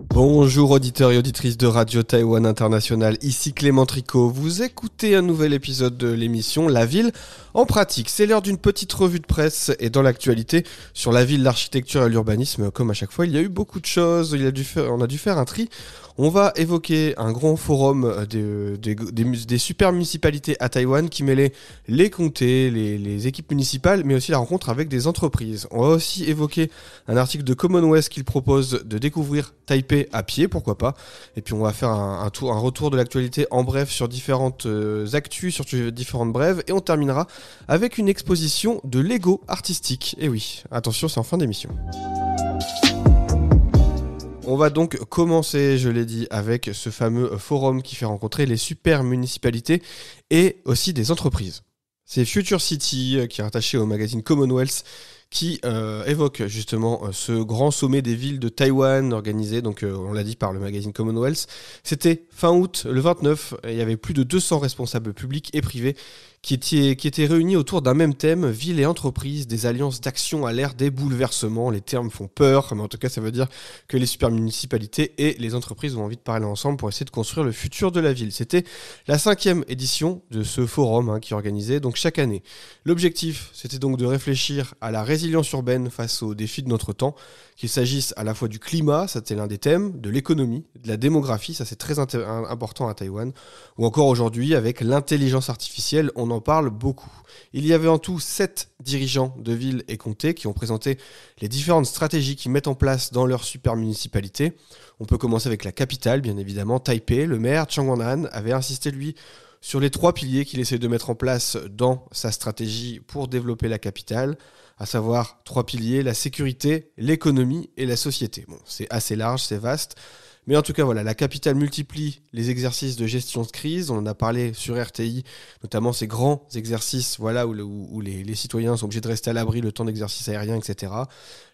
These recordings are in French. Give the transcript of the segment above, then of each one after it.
Bonjour auditeurs et auditrices de Radio Taïwan International, ici Clément Tricot. Vous écoutez un nouvel épisode de l'émission La Ville en pratique. C'est l'heure d'une petite revue de presse et dans l'actualité sur la ville, l'architecture et l'urbanisme. Comme à chaque fois, il y a eu beaucoup de choses, on a dû faire un tri. On va évoquer un grand forum des super municipalités à Taïwan qui mêlait les comtés, les équipes municipales, mais aussi la rencontre avec des entreprises. On va aussi évoquer un article de Commonwealth qui propose de découvrir Taipei à pied, pourquoi pas. Et puis on va faire un retour de l'actualité en bref sur différentes actus, sur différentes brèves. Et on terminera avec une exposition de Lego artistique. Et oui, attention, c'est en fin d'émission. On va donc commencer, je l'ai dit, avec ce fameux forum qui fait rencontrer les super municipalités et aussi des entreprises. C'est Future City, qui est rattaché au magazine Commonwealth, qui évoque justement ce grand sommet des villes de Taïwan organisé, donc on l'a dit, par le magazine Commonwealth. C'était fin août, le 29, et il y avait plus de 200 responsables publics et privés qui étaient réunis autour d'un même thème, ville et entreprise, des alliances d'action à l'ère des bouleversements. Les termes font peur, mais en tout cas ça veut dire que les super municipalités et les entreprises ont envie de parler ensemble pour essayer de construire le futur de la ville. C'était la 5e édition de ce forum qui est organisé donc chaque année. L'objectif, c'était donc de réfléchir à la résilience urbaine face aux défis de notre temps, qu'il s'agisse à la fois du climat, ça c'était l'un des thèmes, de l'économie, de la démographie, ça c'est très important à Taïwan, ou encore aujourd'hui avec l'intelligence artificielle, on en parle beaucoup. Il y avait en tout 7 dirigeants de villes et comtés qui ont présenté les différentes stratégies qu'ils mettent en place dans leur super municipalité. On peut commencer avec la capitale, bien évidemment, Taipei. Le maire Chang Wan-han avait insisté, lui, sur les 3 piliers qu'il essaie de mettre en place dans sa stratégie pour développer la capitale, à savoir 3 piliers, la sécurité, l'économie et la société. Bon, c'est assez large, c'est vaste. Mais en tout cas, voilà, la capitale multiplie les exercices de gestion de crise. On en a parlé sur RTI, notamment ces grands exercices voilà, où les citoyens sont obligés de rester à l'abri le temps d'exercice aérien, etc.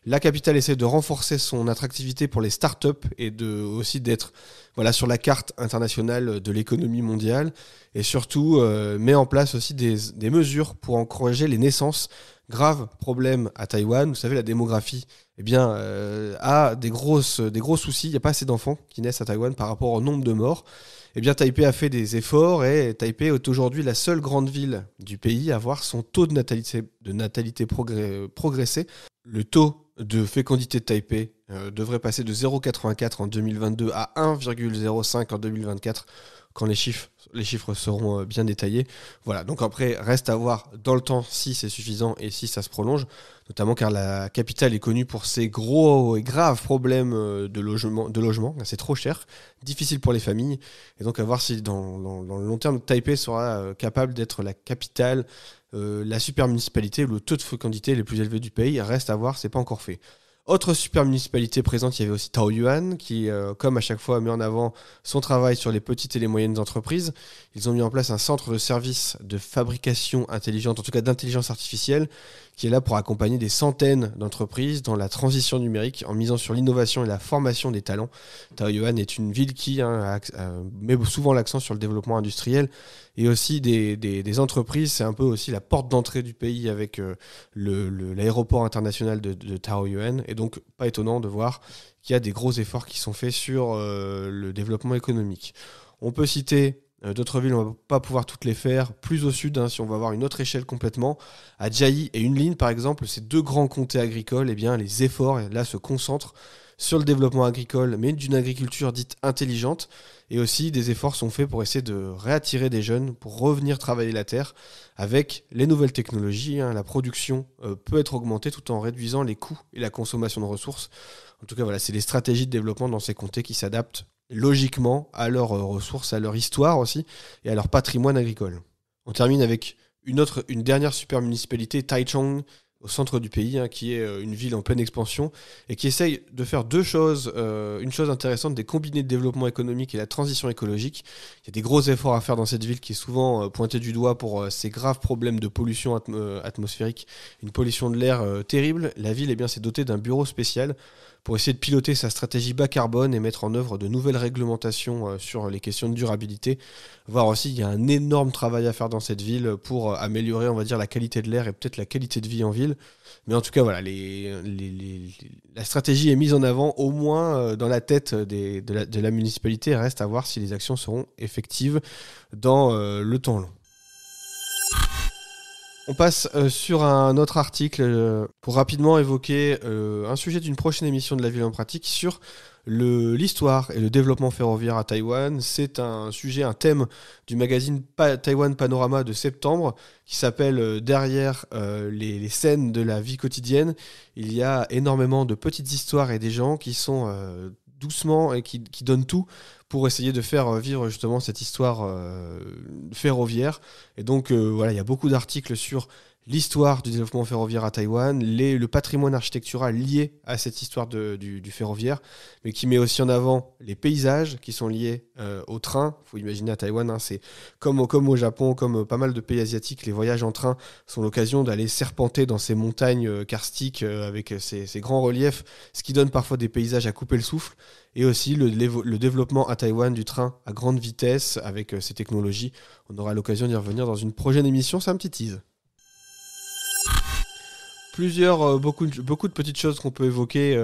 La capitale essaie de renforcer son attractivité pour les startups et aussi d'être sur la carte internationale de l'économie mondiale. Et surtout, met en place aussi des mesures pour encourager les naissances. Grave problème à Taïwan, vous savez, la démographie a des gros soucis. Il n'y a pas assez d'enfants qui naissent à Taïwan par rapport au nombre de morts. Taipei a fait des efforts et Taipei est aujourd'hui la seule grande ville du pays à voir son taux de natalité progresser. Le taux de fécondité de Taipei devrait passer de 0,84 en 2022 à 1,05 en 2024 quand les chiffres seront bien détaillés. Voilà, donc après, reste à voir dans le temps si c'est suffisant et si ça se prolonge, notamment car la capitale est connue pour ses gros et graves problèmes de logement. C'est trop cher, difficile pour les familles, et donc à voir si dans le long terme, Taipei sera capable d'être la capitale, la super municipalité, le taux de fécondité les plus élevés du pays. Reste à voir, c'est pas encore fait. Autre super municipalité présente, il y avait aussi Taoyuan qui, comme à chaque fois, met en avant son travail sur les petites et les moyennes entreprises. Ils ont mis en place un centre de services de fabrication intelligente, en tout cas d'intelligence artificielle, qui est là pour accompagner des centaines d'entreprises dans la transition numérique en misant sur l'innovation et la formation des talents. Taoyuan est une ville qui met souvent l'accent sur le développement industriel et aussi des entreprises. C'est un peu aussi la porte d'entrée du pays avec l'aéroport international de Taoyuan. Et donc, pas étonnant de voir qu'il y a des gros efforts qui sont faits sur le développement économique. On peut citer d'autres villes, on ne va pas pouvoir toutes les faire. Plus au sud, si on va avoir une autre échelle complètement, à Jiayi et Yunlin, par exemple, ces 2 grands comtés agricoles, les efforts là se concentrent sur le développement agricole, mais d'une agriculture dite intelligente. Et aussi, des efforts sont faits pour essayer de réattirer des jeunes, pour revenir travailler la terre. Avec les nouvelles technologies, la production peut être augmentée tout en réduisant les coûts et la consommation de ressources. En tout cas, voilà, c'est les stratégies de développement dans ces comtés qui s'adaptent logiquement à leurs ressources, à leur histoire aussi, et à leur patrimoine agricole. On termine avec une dernière super municipalité, Taichung, au centre du pays, qui est une ville en pleine expansion et qui essaye de faire 2 choses. Une chose intéressante, des combinés de développement économique et la transition écologique. Il y a des gros efforts à faire dans cette ville qui est souvent pointée du doigt pour ses graves problèmes de pollution atmosphérique, une pollution de l'air terrible. La ville s'est dotée d'un bureau spécial pour essayer de piloter sa stratégie bas carbone et mettre en œuvre de nouvelles réglementations sur les questions de durabilité. Voir aussi, il y a un énorme travail à faire dans cette ville pour améliorer, on va dire, la qualité de l'air et peut-être la qualité de vie en ville. Mais en tout cas, voilà, la stratégie est mise en avant, au moins dans la tête de la municipalité. Reste à voir si les actions seront effectives dans le temps long. On passe sur un autre article pour rapidement évoquer un sujet d'une prochaine émission de La Ville en Pratique sur l'histoire et le développement ferroviaire à Taïwan. C'est un sujet, un thème du magazine Taïwan Panorama de septembre qui s'appelle Derrière les scènes de la vie quotidienne. Il y a énormément de petites histoires et des gens qui sont doucement et qui donnent tout pour essayer de faire vivre justement cette histoire ferroviaire. Et donc voilà, il y a beaucoup d'articles sur l'histoire du développement ferroviaire à Taïwan, le patrimoine architectural lié à cette histoire du ferroviaire, mais qui met aussi en avant les paysages qui sont liés au train. Il faut imaginer à Taïwan, c'est comme au Japon, comme pas mal de pays asiatiques, les voyages en train sont l'occasion d'aller serpenter dans ces montagnes karstiques avec ces grands reliefs, ce qui donne parfois des paysages à couper le souffle. Et aussi le développement à Taïwan du train à grande vitesse avec ces technologies. On aura l'occasion d'y revenir dans une prochaine émission, c'est un petit tease. Beaucoup de petites choses qu'on peut évoquer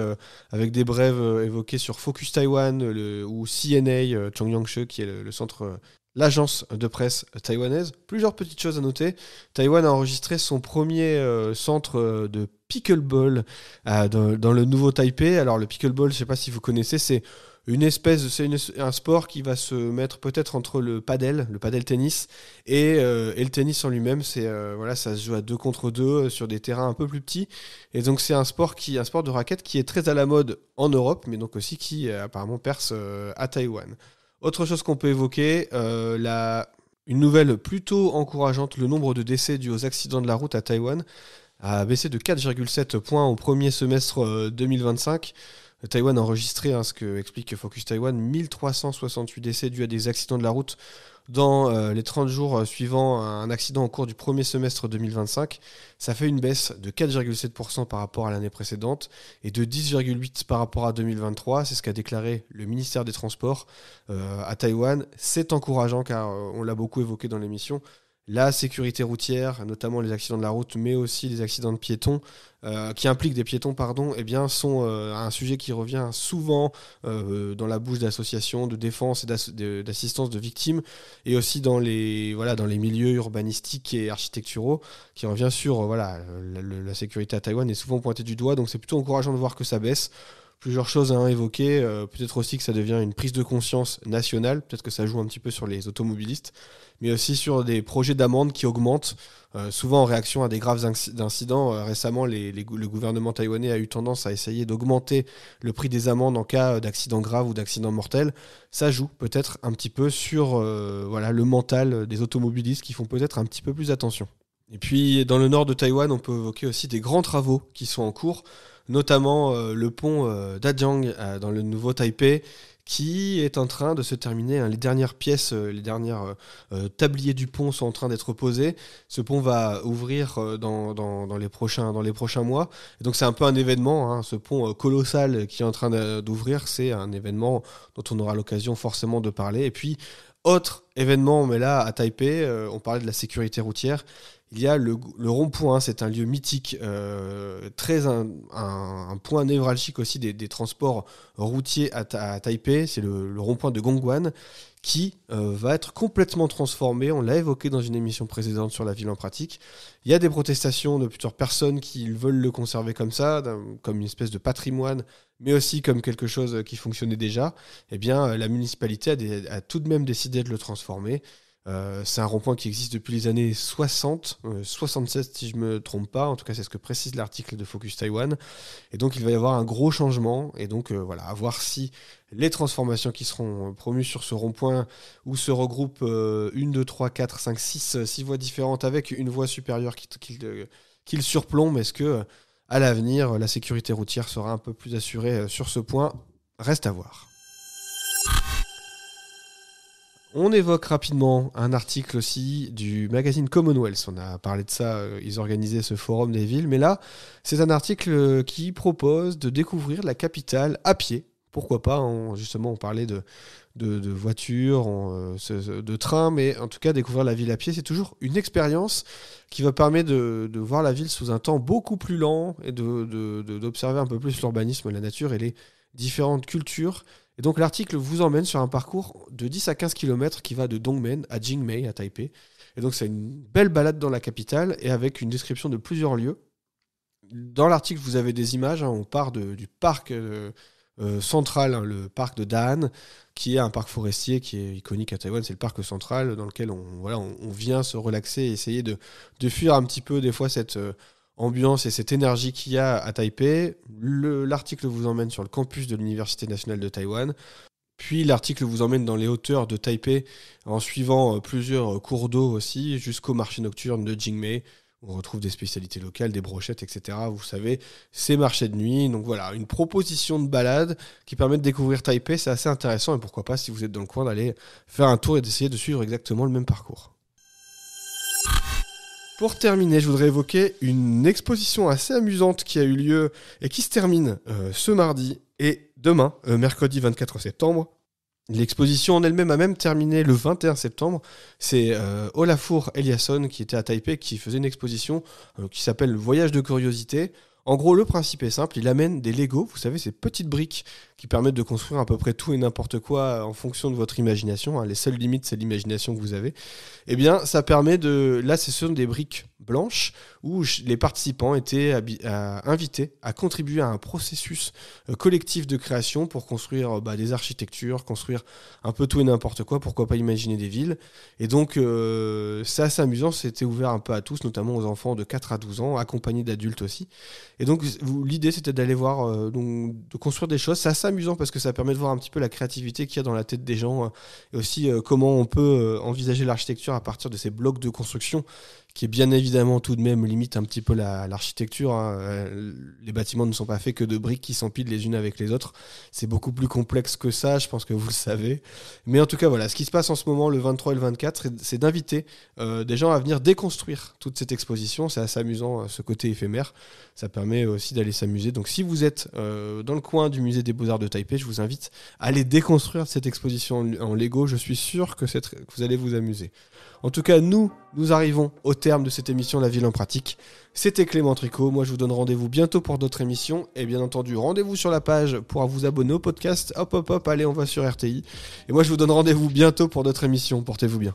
avec des brèves évoquées sur Focus Taiwan ou CNA Chongyangshe qui est le centre, l'agence de presse taïwanaise. Plusieurs petites choses à noter. Taïwan a enregistré son premier centre de pickleball dans le nouveau Taipei. Alors le pickleball, je ne sais pas si vous connaissez, c'est un sport qui va se mettre peut-être entre le padel tennis et le tennis en lui-même. Ça se joue à 2 contre 2 sur des terrains un peu plus petits. Et donc c'est un sport de raquette qui est très à la mode en Europe, mais donc aussi qui apparemment perce à Taïwan. Autre chose qu'on peut évoquer, une nouvelle plutôt encourageante, le nombre de décès dus aux accidents de la route à Taïwan a baissé de 4,7 points au premier semestre 2025. Taïwan a enregistré, ce que explique Focus Taiwan, 1368 décès dus à des accidents de la route dans les 30 jours suivant un accident au cours du premier semestre 2025. Ça fait une baisse de 4,7% par rapport à l'année précédente et de 10,8% par rapport à 2023. C'est ce qu'a déclaré le ministère des Transports à Taïwan. C'est encourageant car on l'a beaucoup évoqué dans l'émission. La sécurité routière, notamment les accidents de la route, mais aussi les accidents de piétons, qui impliquent des piétons, sont un sujet qui revient souvent dans la bouche d'associations de défense et d'assistance de victimes, et aussi dans les milieux urbanistiques et architecturaux, qui revient sur la sécurité à Taïwan est souvent pointée du doigt, donc c'est plutôt encourageant de voir que ça baisse. Plusieurs choses à évoquer, peut-être aussi que ça devient une prise de conscience nationale, peut-être que ça joue un petit peu sur les automobilistes, mais aussi sur des projets d'amende qui augmentent, souvent en réaction à des graves incidents. Récemment, le gouvernement taïwanais a eu tendance à essayer d'augmenter le prix des amendes en cas d'accident grave ou d'accident mortel. Ça joue peut-être un petit peu sur le mental des automobilistes qui font peut-être un petit peu plus attention. Et puis, dans le nord de Taïwan, on peut évoquer aussi des grands travaux qui sont en cours, notamment le pont Dajiang dans le nouveau Taipei, qui est en train de se terminer. Les dernières pièces, les dernières tabliers du pont sont en train d'être posés. Ce pont va ouvrir dans les prochains mois. Et donc c'est un peu un événement, ce pont colossal qui est en train d'ouvrir, c'est un événement dont on aura l'occasion forcément de parler. Et puis, autre événement, mais là à Taipei, on parlait de la sécurité routière. Il y a le rond-point, c'est un lieu mythique, un point névralgique aussi des transports routiers à Taipei, c'est le rond-point de Gongguan, qui va être complètement transformé. On l'a évoqué dans une émission précédente sur la ville en pratique. Il y a des protestations de plusieurs personnes qui veulent le conserver comme ça, comme une espèce de patrimoine, mais aussi comme quelque chose qui fonctionnait déjà. Eh bien, la municipalité a tout de même décidé de le transformer. C'est un rond-point qui existe depuis les années 60, 76 si je ne me trompe pas, en tout cas c'est ce que précise l'article de Focus Taiwan, et donc il va y avoir un gros changement, et donc à voir si les transformations qui seront promues sur ce rond-point, où se regroupent 1, 2, 3, 4, 5, 6 voies différentes avec une voie supérieure qui le surplombe, est-ce que à l'avenir la sécurité routière sera un peu plus assurée sur ce point, reste à voir. On évoque rapidement un article aussi du magazine Commonwealth. On a parlé de ça, ils organisaient ce forum des villes. Mais là, c'est un article qui propose de découvrir la capitale à pied. Pourquoi pas, justement, on parlait de voitures, de trains, mais en tout cas, découvrir la ville à pied, c'est toujours une expérience qui va permettre de voir la ville sous un temps beaucoup plus lent et d'observer un peu plus l'urbanisme, la nature et les différentes cultures. Et donc l'article vous emmène sur un parcours de 10 à 15 km qui va de Dongmen à Jingmei, à Taipei. Et donc c'est une belle balade dans la capitale et avec une description de plusieurs lieux. Dans l'article, vous avez des images, on part du parc central, le parc de Da'an, qui est un parc forestier qui est iconique à Taïwan. C'est le parc central dans lequel on vient se relaxer et essayer de fuir un petit peu des fois cette ambiance et cette énergie qu'il y a à Taipei. L'article vous emmène sur le campus de l'Université nationale de Taïwan. Puis l'article vous emmène dans les hauteurs de Taipei en suivant plusieurs cours d'eau aussi jusqu'au marché nocturne de Jingmei. On retrouve des spécialités locales, des brochettes, etc. Vous savez, c'est marché de nuit. Donc voilà, une proposition de balade qui permet de découvrir Taipei. C'est assez intéressant. Et pourquoi pas, si vous êtes dans le coin, d'aller faire un tour et d'essayer de suivre exactement le même parcours. Pour terminer, je voudrais évoquer une exposition assez amusante qui a eu lieu et qui se termine ce mardi et demain, mercredi 24 septembre. L'exposition en elle-même a même terminé le 21 septembre. C'est Olafur Eliasson qui était à Taipei, qui faisait une exposition qui s'appelle Voyage de curiosité. En gros, le principe est simple, il amène des Lego, vous savez, ces petites briques qui permettent de construire à peu près tout et n'importe quoi en fonction de votre imagination. Les seules limites, c'est l'imagination que vous avez. Eh bien, ça permet de... Là, ce sont des briques blanches où les participants étaient invités à contribuer à un processus collectif de création pour construire des architectures, construire un peu tout et n'importe quoi, pourquoi pas imaginer des villes. Et donc, c'est assez amusant, c'était ouvert un peu à tous, notamment aux enfants de 4 à 12 ans, accompagnés d'adultes aussi. Et donc, l'idée, c'était d'aller voir, de construire des choses. C'est assez amusant parce que ça permet de voir un petit peu la créativité qu'il y a dans la tête des gens et aussi comment on peut envisager l'architecture à partir de ces blocs de construction qui est bien évidemment tout de même limite un petit peu l'architecture. Les bâtiments ne sont pas faits que de briques qui s'empilent les unes avec les autres. C'est beaucoup plus complexe que ça, je pense que vous le savez. Mais en tout cas, voilà, ce qui se passe en ce moment, le 23 et le 24, c'est d'inviter des gens à venir déconstruire toute cette exposition. C'est assez amusant, ce côté éphémère. Ça permet aussi d'aller s'amuser. Donc si vous êtes dans le coin du musée des Beaux-Arts de Taipei, je vous invite à aller déconstruire cette exposition en Lego. Je suis sûr que vous allez vous amuser. En tout cas, nous arrivons au terme de cette émission La Ville en Pratique. C'était Clément Tricot. Moi, je vous donne rendez-vous bientôt pour d'autres émissions. Et bien entendu, rendez-vous sur la page pour vous abonner au podcast. Hop, allez, on va sur RTI. Et moi, je vous donne rendez-vous bientôt pour d'autres émissions. Portez-vous bien.